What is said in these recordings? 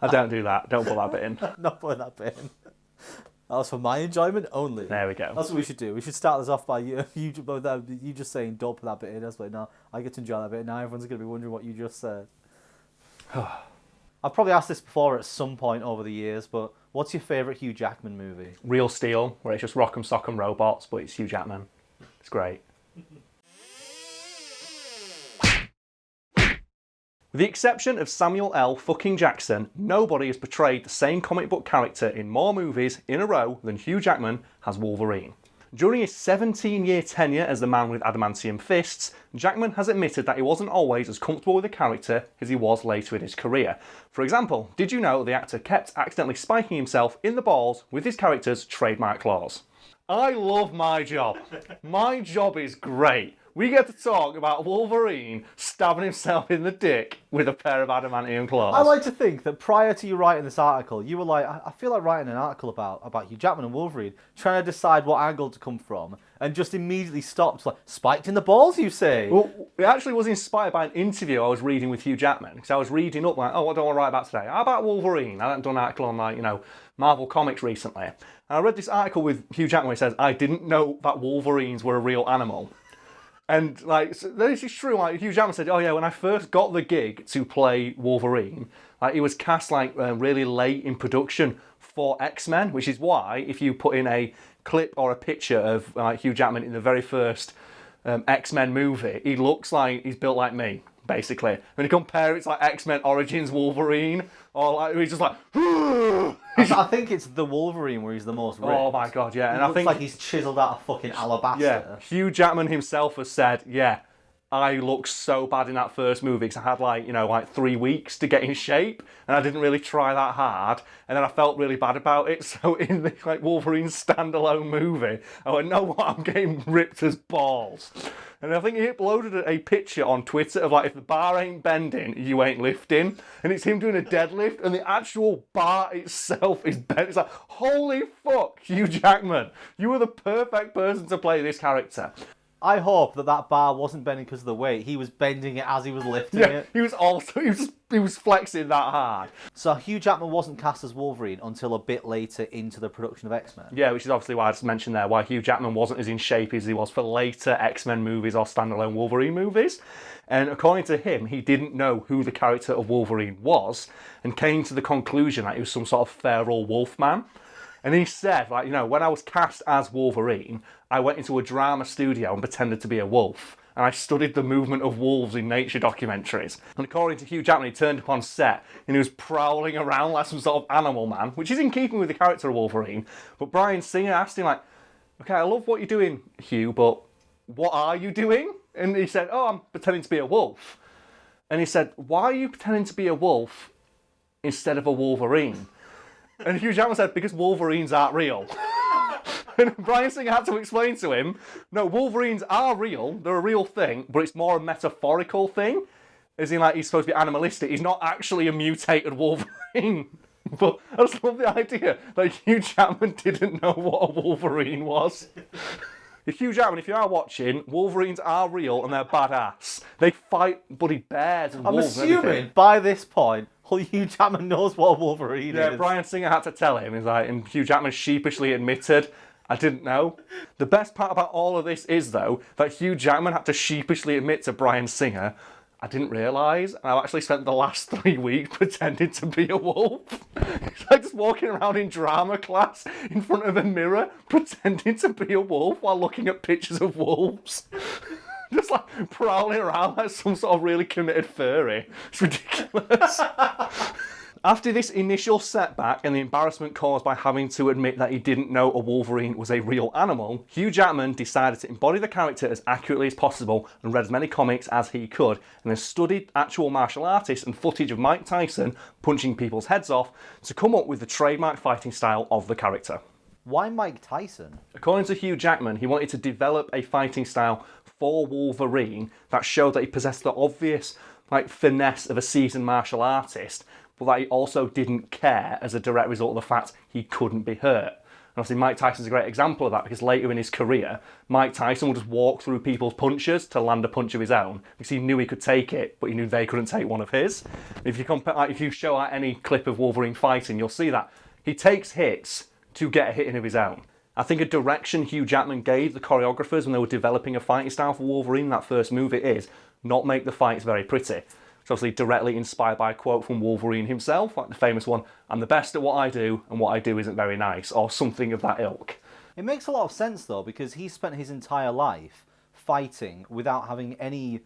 I don't do that. Don't put that bit in. Not putting that bit in. That was for my enjoyment only. There we go. That's what we should do. We should start this off by you just saying, don't put that bit in. That's like, no, I get to enjoy that bit. Now everyone's going to be wondering what you just said. I've probably asked this before at some point over the years, but what's your favourite Hugh Jackman movie? Real Steel, where it's just Rock'em Sock'em robots, but it's Hugh Jackman. It's great. With the exception of Samuel L. fucking Jackson, nobody has portrayed the same comic book character in more movies in a row than Hugh Jackman has Wolverine. During his 17-year tenure as the man with adamantium fists, Jackman has admitted that he wasn't always as comfortable with the character as he was later in his career. For example, did you know the actor kept accidentally spiking himself in the balls with his character's trademark claws? I love my job. My job is great. We get to talk about Wolverine stabbing himself in the dick with a pair of adamantium claws. I like to think that prior to you writing this article, you were like, I feel like writing an article about Hugh Jackman and Wolverine, trying to decide what angle to come from, and just immediately stopped, like, spiked in the balls, you say? Well, it actually was inspired by an interview I was reading with Hugh Jackman, because I was reading up, like, what do I want to write about today? How about Wolverine? I haven't done an article on, like, Marvel Comics recently. And I read this article with Hugh Jackman where he says, I didn't know that Wolverines were a real animal. And, like, so this is true. Like, Hugh Jackman said, oh, yeah, when I first got the gig to play Wolverine, like, he was cast, like, really late in production for X-Men, which is why, if you put in a clip or a picture of Hugh Jackman in the very first X-Men movie, he looks like he's built like me, basically. When you compare it to, like, X-Men Origins Wolverine, or, like, he's just like... I think it's the Wolverine where he's the most ripped. Oh my god, yeah. And I think like he's chiseled out of fucking alabaster. Yeah, Hugh Jackman himself has said, yeah, I looked so bad in that first movie because I had like 3 weeks to get in shape and I didn't really try that hard and then I felt really bad about it. So in the Wolverine standalone movie, I went, no, what, I'm getting ripped as balls. And I think he uploaded a picture on Twitter of, like, if the bar ain't bending, you ain't lifting. And it's him doing a deadlift, and the actual bar itself is bent. It's like, holy fuck, Hugh Jackman. You were the perfect person to play this character. I hope that bar wasn't bending because of the weight. He was bending it as he was lifting it. He was flexing that hard. So Hugh Jackman wasn't cast as Wolverine until a bit later into the production of X-Men. Yeah, which is obviously why I just mentioned there, why Hugh Jackman wasn't as in shape as he was for later X-Men movies or standalone Wolverine movies. And according to him, he didn't know who the character of Wolverine was and came to the conclusion that he was some sort of feral wolf man. And he said, like, when I was cast as Wolverine, I went into a drama studio and pretended to be a wolf. And I studied the movement of wolves in nature documentaries. And according to Hugh Jackman, he turned up on set and he was prowling around like some sort of animal man, which is in keeping with the character of Wolverine. But Bryan Singer asked him, like, okay, I love what you're doing, Hugh, but what are you doing? And he said, oh, I'm pretending to be a wolf. And he said, why are you pretending to be a wolf instead of a Wolverine? And Hugh Jackman said, because Wolverines aren't real. And Bryan Singer had to explain to him, no, Wolverines are real, they're a real thing, but it's more a metaphorical thing. As in, like, he's supposed to be animalistic. He's not actually a mutated Wolverine. But I just love the idea that Hugh Jackman didn't know what a Wolverine was. Hugh Jackman, if you are watching, Wolverines are real and they're badass. They fight bloody bears and wolves. I'm assuming by this point, Hugh Jackman knows what a Wolverine is. Yeah, Bryan Singer had to tell him. He's like, and Hugh Jackman sheepishly admitted, I didn't know. The best part about all of this is, though, that Hugh Jackman had to sheepishly admit to Bryan Singer, I didn't realise, and I've actually spent the last 3 weeks pretending to be a wolf. It's like just walking around in drama class in front of a mirror, pretending to be a wolf while looking at pictures of wolves. Just like prowling around like some sort of really committed furry. It's ridiculous. After this initial setback and the embarrassment caused by having to admit that he didn't know a Wolverine was a real animal, Hugh Jackman decided to embody the character as accurately as possible and read as many comics as he could, and then studied actual martial artists and footage of Mike Tyson punching people's heads off to come up with the trademark fighting style of the character. Why Mike Tyson? According to Hugh Jackman, he wanted to develop a fighting style for Wolverine that showed that he possessed the obvious finesse of a seasoned martial artist, but that he also didn't care as a direct result of the fact he couldn't be hurt. obviously Mike Tyson's a great example of that because later in his career, Mike Tyson would just walk through people's punches to land a punch of his own because he knew he could take it, but he knew they couldn't take one of his. If you compare, like, if you show out any clip of Wolverine fighting, you'll see that he takes hits to get a hit in of his own. I think a direction Hugh Jackman gave the choreographers when they were developing a fighting style for Wolverine in that first movie is not make the fights very pretty. It's obviously directly inspired by a quote from Wolverine himself, like the famous one, "I'm the best at what I do, and what I do isn't very nice," or something of that ilk. It makes a lot of sense, though, because he spent his entire life fighting without having any,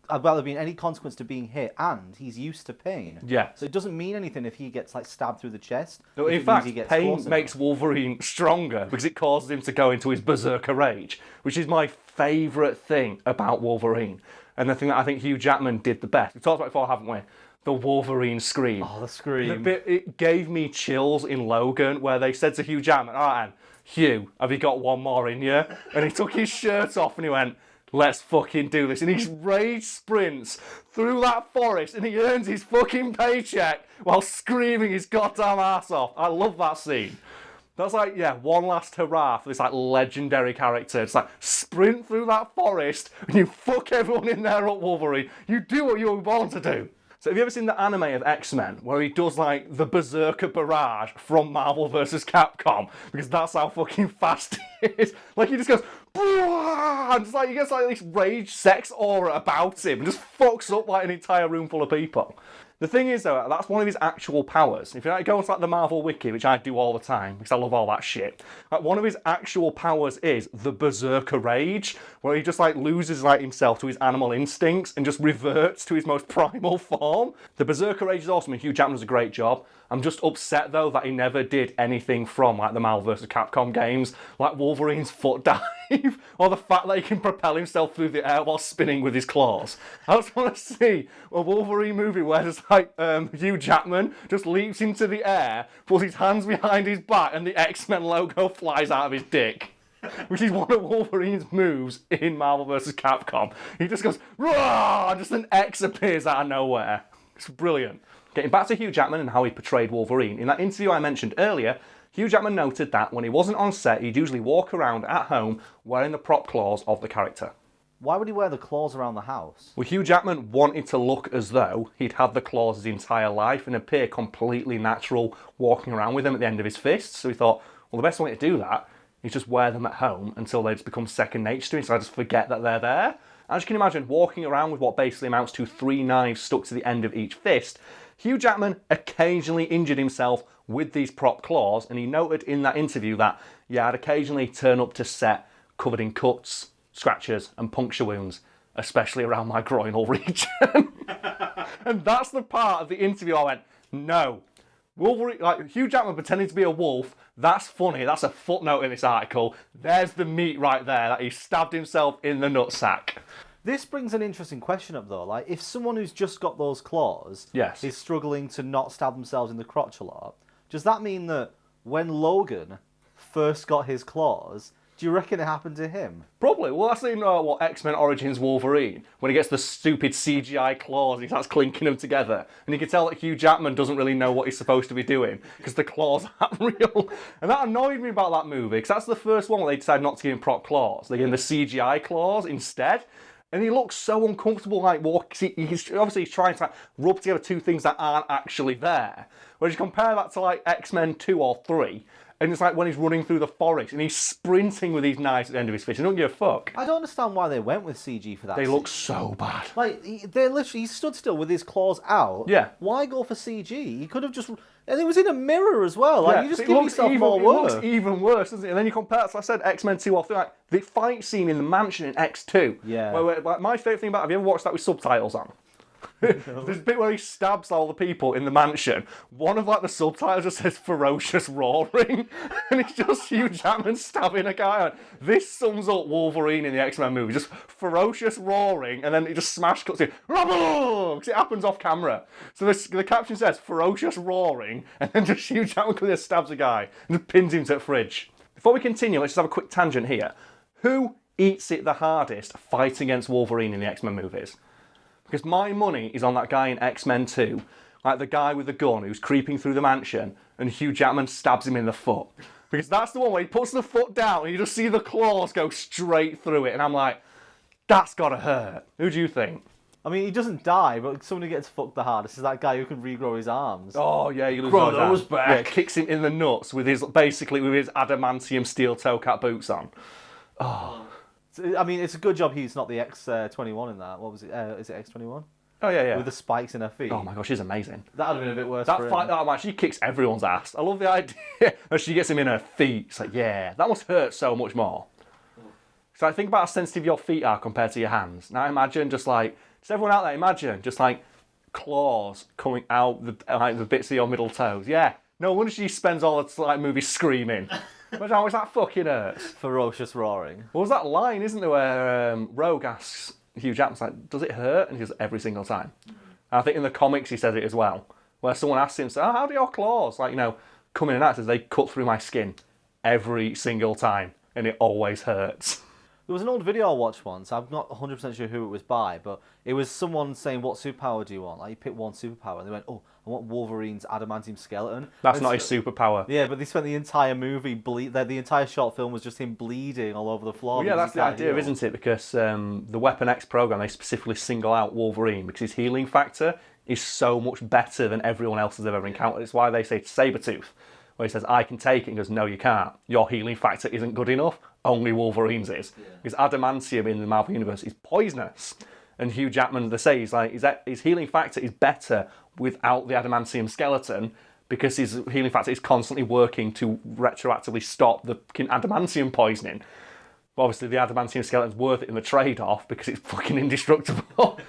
about there being any consequence to being hit, and he's used to pain. Yeah. So it doesn't mean anything if he gets, stabbed through the chest. No, in fact, pain makes Wolverine stronger because it causes him to go into his berserker rage, which is my favourite thing about Wolverine. And the thing that I think Hugh Jackman did the best. We've talked about it before, haven't we? The Wolverine scream. Oh, the scream. It gave me chills in Logan where they said to Hugh Jackman, "All right, Hugh, have you got one more in you?" And he took his shirt off and he went, "Let's fucking do this." And he rage sprints through that forest and he earns his fucking paycheck while screaming his goddamn ass off. I love that scene. That's one last hurrah for this legendary character. It's sprint through that forest and you fuck everyone in there up, Wolverine. You do what you were born to do. So have you ever seen the anime of X-Men where he does the Berserker barrage from Marvel vs. Capcom? Because that's how fucking fast he is. He just goes, and he gets this rage sex aura about him and just fucks up an entire room full of people. The thing is, though, that's one of his actual powers. If you go to the Marvel Wiki, which I do all the time, because I love all that shit, one of his actual powers is the Berserker Rage, where he just loses himself to his animal instincts and just reverts to his most primal form. The Berserker Rage is awesome, and Hugh Jackman does a great job. I'm just upset, though, that he never did anything from the Marvel vs. Capcom games, like Wolverine's foot dive, or the fact that he can propel himself through the air while spinning with his claws. I just want to see a Wolverine movie where just Hugh Jackman just leaps into the air, puts his hands behind his back, and the X-Men logo flies out of his dick. Which is one of Wolverine's moves in Marvel vs. Capcom. He just goes, "Rah!" and just an X appears out of nowhere. It's brilliant. Getting back to Hugh Jackman and how he portrayed Wolverine, in that interview I mentioned earlier, Hugh Jackman noted that when he wasn't on set, he'd usually walk around at home wearing the prop claws of the character. Why would he wear the claws around the house? Well, Hugh Jackman wanted to look as though he'd had the claws his entire life and appear completely natural walking around with them at the end of his fists. So he thought, well, the best way to do that is just wear them at home until they just become second nature to me, so I just forget that they're there. As you can imagine, walking around with what basically amounts to 3 knives stuck to the end of each fist, Hugh Jackman occasionally injured himself with these prop claws, and he noted in that interview that, I'd occasionally turn up to set covered in cuts, scratches, and puncture wounds, especially around my groinal region. And that's the part of the interview I went, no. Wolverine, Hugh Jackman pretending to be a wolf, that's funny, that's a footnote in this article. There's the meat right there, that he stabbed himself in the nutsack. This brings an interesting question up, though. If someone who's just got those claws is struggling to not stab themselves in the crotch a lot, does that mean that when Logan first got his claws, do you reckon it happened to him? Probably. Well, that's in what X-Men Origins Wolverine, when he gets the stupid CGI claws and he starts clinking them together. And you can tell that Hugh Jackman doesn't really know what he's supposed to be doing, because the claws aren't real. And that annoyed me about that movie, because that's the first one where they decided not to give him prop claws. They gave him the CGI claws instead. And he looks so uncomfortable, he's obviously trying to rub together two things that aren't actually there. Whereas you compare that to X-Men 2 or 3, and it's when he's running through the forest and he's sprinting with these knives at the end of his fist. He don't give a fuck. I don't understand why they went with CG for that. They look so bad. He stood still with his claws out. Yeah. Why go for CG? He could have just... And it was in a mirror as well. You just give yourself more work. It looks even worse, doesn't it? And then you compare it, so I said X-Men 2 or 3, the fight scene in the mansion in X2. Yeah. Where my favourite thing about it, have you ever watched that with subtitles on? There's a bit where he stabs all the people in the mansion. One of the subtitles just says ferocious roaring, and it's just Hugh Jackman stabbing a guy. This sums up Wolverine in the X-Men movie. Just ferocious roaring, and then it just smash cuts in. Because it happens off camera. So the caption says ferocious roaring, and then just Hugh Jackman clearly stabs a guy and just pins him to the fridge. Before we continue, let's just have a quick tangent here. Who eats it the hardest fighting against Wolverine in the X-Men movies? Because my money is on that guy in X-Men 2, the guy with the gun who's creeping through the mansion, and Hugh Jackman stabs him in the foot. Because that's the one where he puts the foot down and you just see the claws go straight through it. And I'm like, that's gotta hurt. Who do you think? I mean, he doesn't die, but someone who gets fucked the hardest is that guy who can regrow his arms. Oh yeah, he loses Grow his those arms. back. Yeah, kicks him in the nuts with his adamantium steel toe cap boots on. Oh. I mean, it's a good job he's not the X-21 in that. What was it? Is it X-21? Oh yeah. With the spikes in her feet. Oh my gosh, she's amazing. That'd have been a bit worse That for fight, him. oh man, she kicks everyone's ass. I love the idea that she gets him in her feet. It's like, yeah, that must hurt so much more. So I think about how sensitive your feet are compared to your hands. Now imagine just everyone out there, imagine just like claws coming out the bits of your middle toes. Yeah, no wonder she spends all the movie screaming. Imagine how much that fucking hurts. Ferocious roaring. What was that line, isn't there, where Rogue asks Hugh Jackman, like, does it hurt? And he goes, every single time. And I think in the comics he says it as well, where someone asks him, so, how do your claws, come in and out? Says, they cut through my skin every single time, and it always hurts. There was an old video I watched once. I'm not 100% sure who it was by, but it was someone saying, what superpower do you want? Like, you pick one superpower, and they went, oh, I want Wolverine's adamantium skeleton. That's not his superpower. Yeah, but they spent the entire movie, the entire short film was just him bleeding all over the floor. Well, yeah, that's the idea, isn't it? Because the Weapon X program, they specifically single out Wolverine because his healing factor is so much better than everyone else's they've ever encountered. It's why they say to Sabretooth, where he says, I can take it, and he goes, no, you can't. Your healing factor isn't good enough. Only Wolverine's is. Yeah. Because adamantium in the Marvel Universe is poisonous. And Hugh Jackman, they say, his healing factor is better without the adamantium skeleton because his healing factor is constantly working to retroactively stop the adamantium poisoning. But obviously, the adamantium skeleton's worth it in the trade-off because it's fucking indestructible.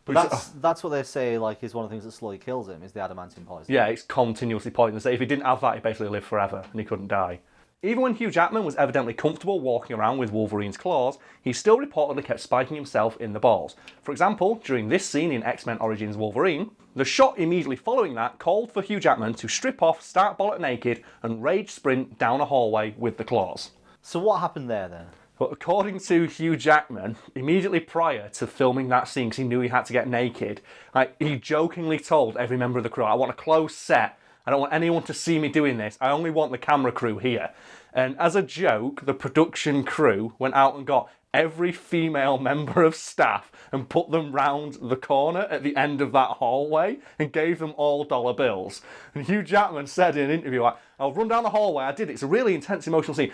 That's what they say, is one of the things that slowly kills him, is the adamantium poison. Yeah, it's continuously poisonous. If he didn't have that, he basically lived forever and he couldn't die. Even when Hugh Jackman was evidently comfortable walking around with Wolverine's claws, he still reportedly kept spiking himself in the balls. For example, during this scene in X-Men Origins Wolverine, the shot immediately following that called for Hugh Jackman to strip off, start bollock naked, and rage sprint down a hallway with the claws. So what happened there then? But according to Hugh Jackman, immediately prior to filming that scene, because he knew he had to get naked, he jokingly told every member of the crew, I want a closed set. I don't want anyone to see me doing this. I only want the camera crew here. And as a joke, the production crew went out and got every female member of staff and put them round the corner at the end of that hallway and gave them all dollar bills. And Hugh Jackman said in an interview, I'll run down the hallway. I did it. It's a really intense, emotional scene.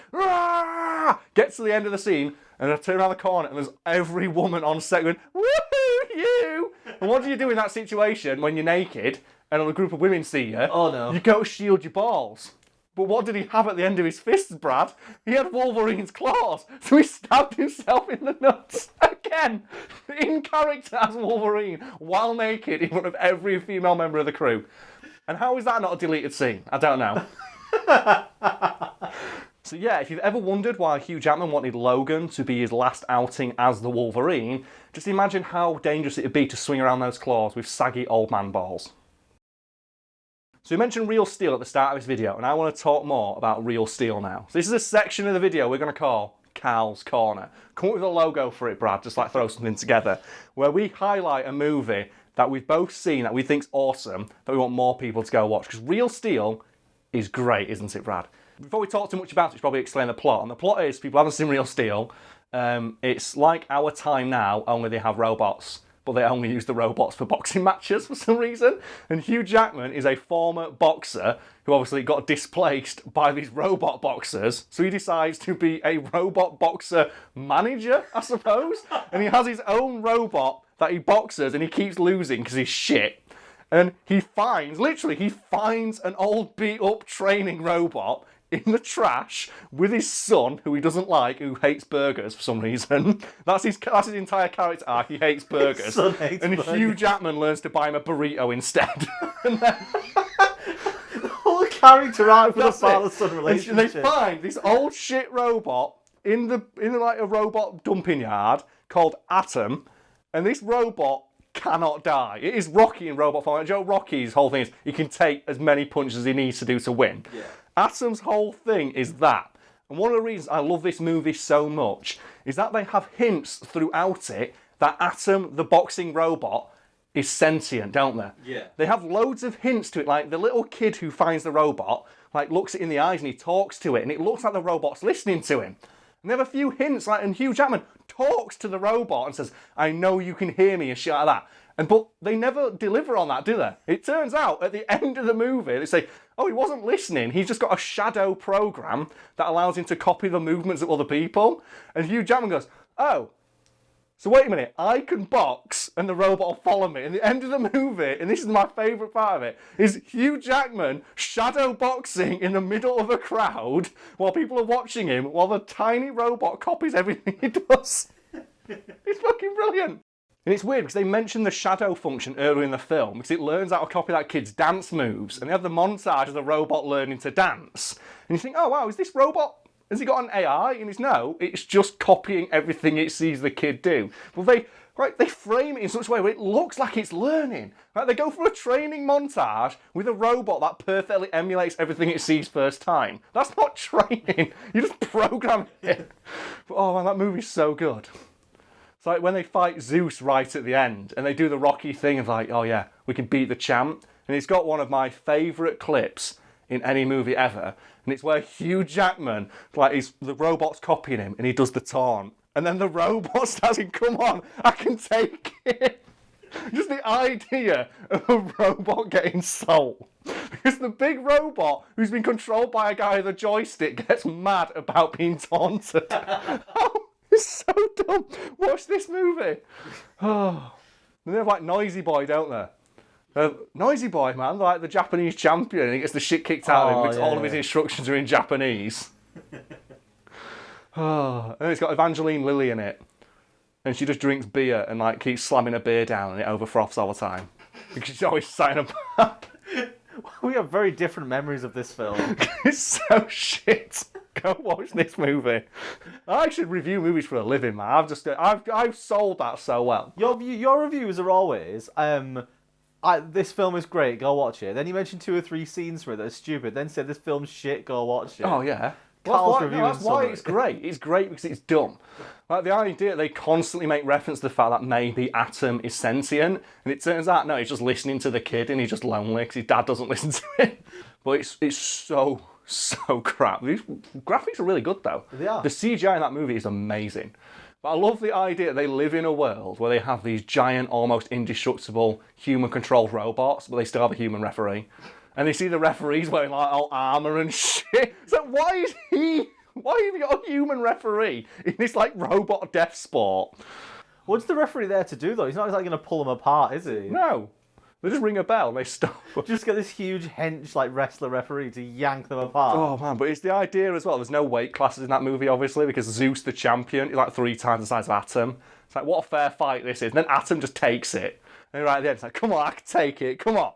Get to the end of the scene, and I turn around the corner, and there's every woman on set going, woohoo, you! And what do you do in that situation when you're naked and a group of women see you? Oh, no. You go shield your balls. But what did he have at the end of his fists, Brad? He had Wolverine's claws, so he stabbed himself in the nuts. Again, in character as Wolverine, while naked in front of every female member of the crew. And how is that not a deleted scene? I don't know. So yeah, if you've ever wondered why Hugh Jackman wanted Logan to be his last outing as the Wolverine, just imagine how dangerous it would be to swing around those claws with saggy old man balls. So we mentioned real steel at the start of this video, and I want to talk more about real steel now. So this is a section of the video we're going to call Karl's Corner. Come up with a logo for it, Brad, just throw something together, where we highlight a movie that we've both seen that we think's awesome, that we want more people to go watch. Because real steel is great, isn't it, Brad? Before we talk too much about it, we should probably explain the plot. And the plot is, people haven't seen Real Steel, it's like Our Time Now, only they have robots. But they only use the robots for boxing matches for some reason. And Hugh Jackman is a former boxer who obviously got displaced by these robot boxers. So he decides to be a robot boxer manager, I suppose. And he has his own robot that he boxes and he keeps losing because he's shit. And he finds an old beat up training robot in the trash with his son, who he doesn't like, who hates burgers for some reason. That's his entire character arc. He hates burgers. His son hates burgers. Hugh Jackman learns to buy him a burrito instead. And then the whole character arc for the father-son relationship. And they find this old shit robot in a robot dumping yard called Atom, and this robot cannot die. It is Rocky in robot form. Joe Rocky's whole thing is he can take as many punches as he needs to do to win. Yeah. Atom's whole thing is that. And one of the reasons I love this movie so much is that they have hints throughout it that Atom, the boxing robot, is sentient, don't they? Yeah. They have loads of hints to it, like the little kid who finds the robot, like looks it in the eyes and he talks to it, and it looks like the robot's listening to him. And they have a few hints, like, and Hugh Jackman talks to the robot and says, I know you can hear me, and shit like that. But they never deliver on that, do they? It turns out, at the end of the movie, they say, oh, he wasn't listening, he's just got a shadow program that allows him to copy the movements of other people. And Hugh Jackman goes, oh, so wait a minute, I can box and the robot will follow me. And the end of the movie, and this is my favourite part of it, is Hugh Jackman shadow boxing in the middle of a crowd while people are watching him, while the tiny robot copies everything he does. It's fucking brilliant. And it's weird because they mention the shadow function earlier in the film because it learns how to copy that kid's dance moves. And they have the montage of the robot learning to dance. And you think, oh wow, is this robot... Has he got an AI? And no, it's just copying everything it sees the kid do. But they frame it in such a way where it looks like it's learning. Right? They go for a training montage with a robot that perfectly emulates everything it sees first time. That's not training. You just program it. But, oh man, that movie's so good. It's like when they fight Zeus right at the end and they do the Rocky thing of like, oh yeah, we can beat the champ. And it's got one of my favourite clips in any movie ever. And it's where Hugh Jackman, the robot's copying him, and he does the taunt. And then the robot starts saying, come on, I can take it. Just the idea of a robot getting soul. Because the big robot, who's been controlled by a guy with a joystick, gets mad about being taunted. Oh, it's so dumb. Watch this movie. Oh. And they have like Noisy Boy, don't they? Noisy Boy, man, like the Japanese champion, and he gets the shit kicked out of him because all of his instructions are in Japanese. And it's got Evangeline Lilly in it. And she just drinks beer and like keeps slamming her beer down and it overfroths all the time. Because she's always sat in a bar. We have very different memories of this film. It's so shit. Go watch this movie. I should review movies for a living, man. I've sold that so well. Your reviews are always... this film is great, go watch it. Then you mention 2 or 3 scenes for it that are stupid, then say this film's shit, go watch it. Oh, yeah. Karl's That's why it's great. It's great because it's dumb. Like the idea, they constantly make reference to the fact that maybe Atom is sentient, and it turns out, no, he's just listening to the kid and he's just lonely because his dad doesn't listen to him. But it's so crap. These graphics are really good, though. They are. The CGI in that movie is amazing. But I love the idea that they live in a world where they have these giant, almost indestructible, human-controlled robots, but they still have a human referee. And they see the referees wearing like all armour and shit. It's like, why have you got a human referee in this like robot death sport? What's the referee there to do though? He's not like going to pull them apart, is he? No. They just ring a bell and they stop. Just get this huge hench like wrestler referee to yank them apart. Oh man, but it's the idea as well. There's no weight classes in that movie, obviously, because Zeus, the champion, is like 3 times the size of Atom. It's like, what a fair fight this is. And then Atom just takes it. And right at the end, it's like, come on, I can take it, come on.